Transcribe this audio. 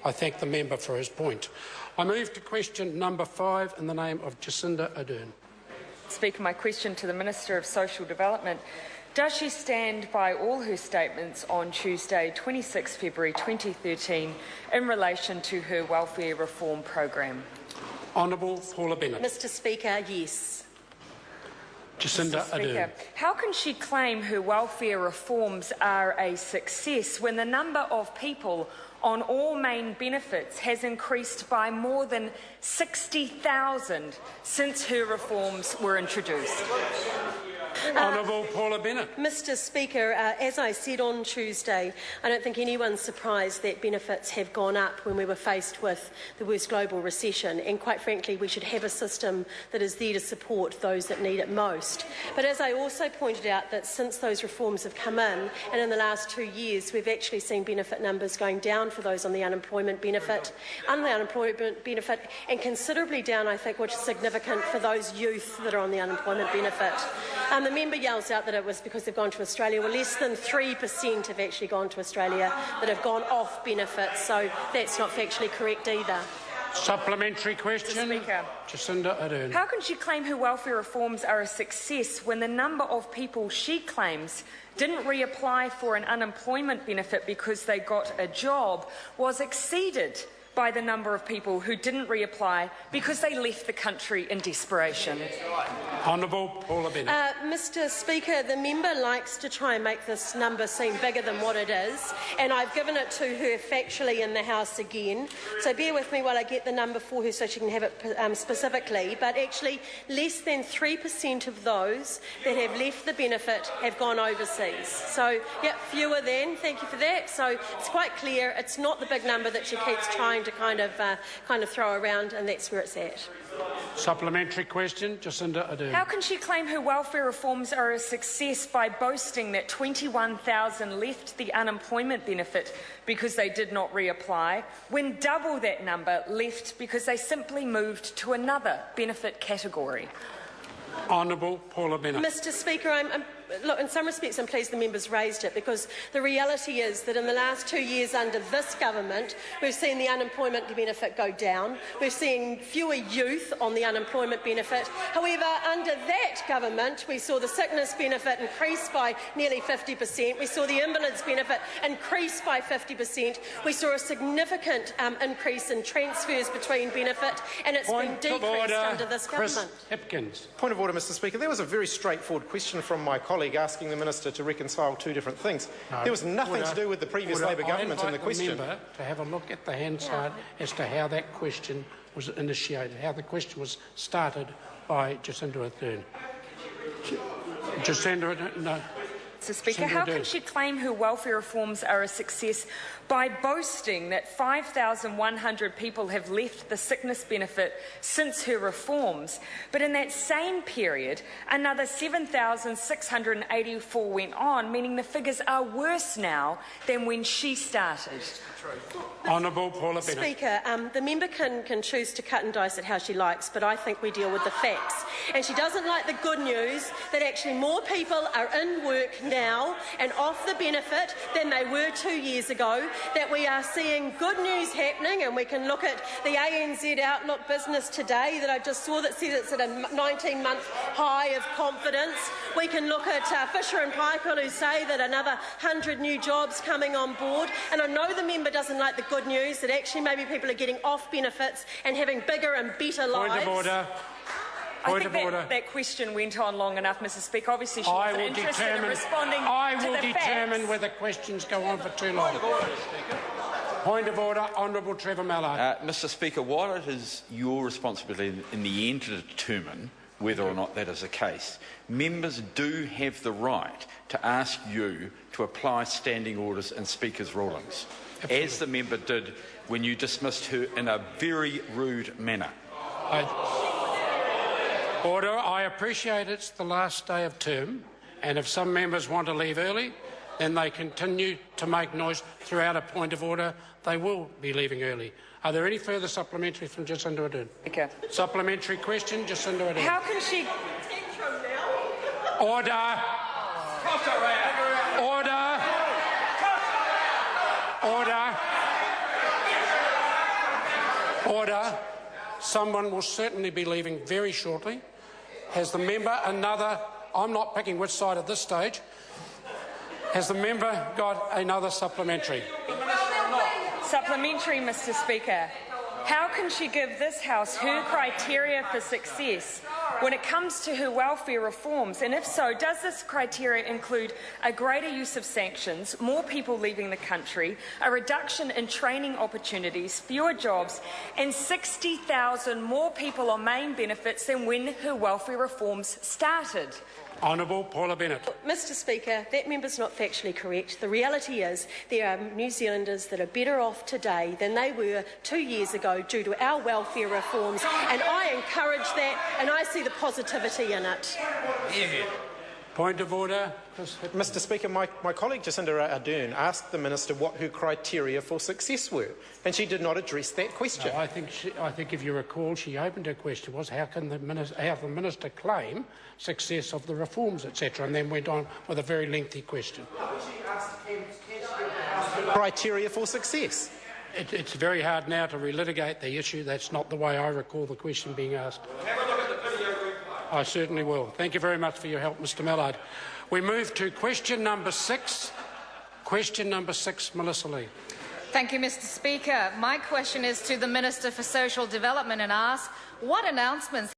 I thank the member for his point. I move to question number 5 in the name of Jacinda Ardern. Speaker, my question to the Minister of Social Development. Does she stand by all her statements on Tuesday, 26 February 2013, in relation to her welfare reform program? Honourable Paula Bennett. Mr. Speaker, yes. Jacinda Ardern. How can she claim her welfare reforms are a success when the number of people on all main benefits has increased by more than 60,000 since her reforms were introduced? Honourable Paula Bennett. Mr. Speaker, as I said on Tuesday, I don't think anyone's surprised that benefits have gone up when we were faced with the worst global recession, and quite frankly we should have a system that is there to support those that need it most. But as I also pointed out, that since those reforms have come in, and in the last 2 years we've actually seen benefit numbers going down for those on the unemployment benefit, and considerably down, I think, which is significant for those youth that are on the unemployment benefit. The member yells out that it was because they've gone to Australia. Well, less than 3% have actually gone to Australia that have gone off benefits, so that's not factually correct either. Supplementary question. Speaker, Jacinda Ardern. how can she claim her welfare reforms are a success when the number of people she claims didn't reapply for an unemployment benefit because they got a job was exceeded by the number of people who didn't reapply because they left the country in desperation? Honourable Paula Bennett. Mr. Speaker, the member likes to try and make this number seem bigger than what it is, and I've given it to her factually in the House again, so bear with me while I get the number for her so she can have it specifically. But actually, less than 3% of those that have left the benefit have gone overseas. So, yeah, fewer than. Thank you for that. So it's quite clear it's not the big number that she keeps trying to kind of throw around, and that's where it's at. Supplementary question, Jacinda Ardern. How can she claim her welfare reforms are a success by boasting that 21,000 left the unemployment benefit because they did not reapply, when double that number left because they simply moved to another benefit category? Honourable Paula Bennett. Mr. Speaker, look, in some respects I'm pleased the members raised it, because the reality is that in the last 2 years under this government we've seen the unemployment benefit go down. We've seen fewer youth on the unemployment benefit. However, under that government we saw the sickness benefit increase by nearly 50%. We saw the invalid's benefit increase by 50%. We saw a significant increase in transfers between benefit, and it's been decreased under this government. Hipkins. Point of order, Mr. Speaker. There was a very straightforward question from my colleague asking the Minister to reconcile two different things. No, there was nothing to do with the previous Labor government in the question. I invite the member to have a look at the Hansard as to how that question was initiated, how the question was started by Jacinda Ardern. Jacinda Ardern, no. Mr. Speaker, how can she claim her welfare reforms are a success by boasting that 5,100 people have left the sickness benefit since her reforms, but in that same period another 7,684 went on, meaning the figures are worse now than when she started? Honourable Paula Bennett. Speaker, the member can choose to cut and dice it how she likes, but I think we deal with the facts. And she doesn't like the good news that actually more people are in work now and off the benefit than they were 2 years ago, that we are seeing good news happening, and we can look at the ANZ Outlook Business today that I just saw that says it's at a 19-month high of confidence. We can look at Fisher and Paykel, who say that another 100 new jobs coming on board. And I know the member doesn't like the good news that actually maybe people are getting off benefits and having bigger and better lives. Point of order. I think that question went on long enough, Mr. Speaker. Obviously, she wasn't interested in responding to the facts. I will determine whether questions go on for too long. Point of order, Honourable Trevor Mallard. Mr. Speaker, while it is your responsibility in the end to determine whether or not that is the case, members do have the right to ask you to apply standing orders and Speaker's rulings, as the member did when you dismissed her in a very rude manner. Order. I appreciate it's the last day of term, and if some members want to leave early, then they continue to make noise throughout a point of order. They will be leaving early. Are there any further supplementary from Jacinda Ardern? Okay. Supplementary question, Jacinda Ardern. How can she... Order. Order. Order. Order. Someone will certainly be leaving very shortly. Has the member another... I'm not picking which side at this stage. Has the member got another supplementary? Supplementary, Mr Speaker. How can she give this House her criteria for success when it comes to her welfare reforms? And if so, does this criteria include a greater use of sanctions, more people leaving the country, a reduction in training opportunities, fewer jobs, and 60,000 more people on main benefits than when her welfare reforms started? Honourable Paula Bennett. Mr Speaker, that member's not factually correct. The reality is there are New Zealanders that are better off today than they were 2 years ago due to our welfare reforms, and I encourage that and I see the positivity in it. Point of order. Mr Speaker, my colleague Jacinda Ardern asked the minister what her criteria for success were, and she did not address that question. No, I think if you recall, she opened her question was how can the minister claim success of the reforms, etc., and then went on with a very lengthy question. Criteria for success. It's very hard now to relitigate the issue. That's not the way I recall the question being asked. I certainly will. Thank you very much for your help, Mr Mallard. We move to question number 6. Question number 6, Melissa Lee. Thank you, Mr Speaker. My question is to the Minister for Social Development and asks, what announcements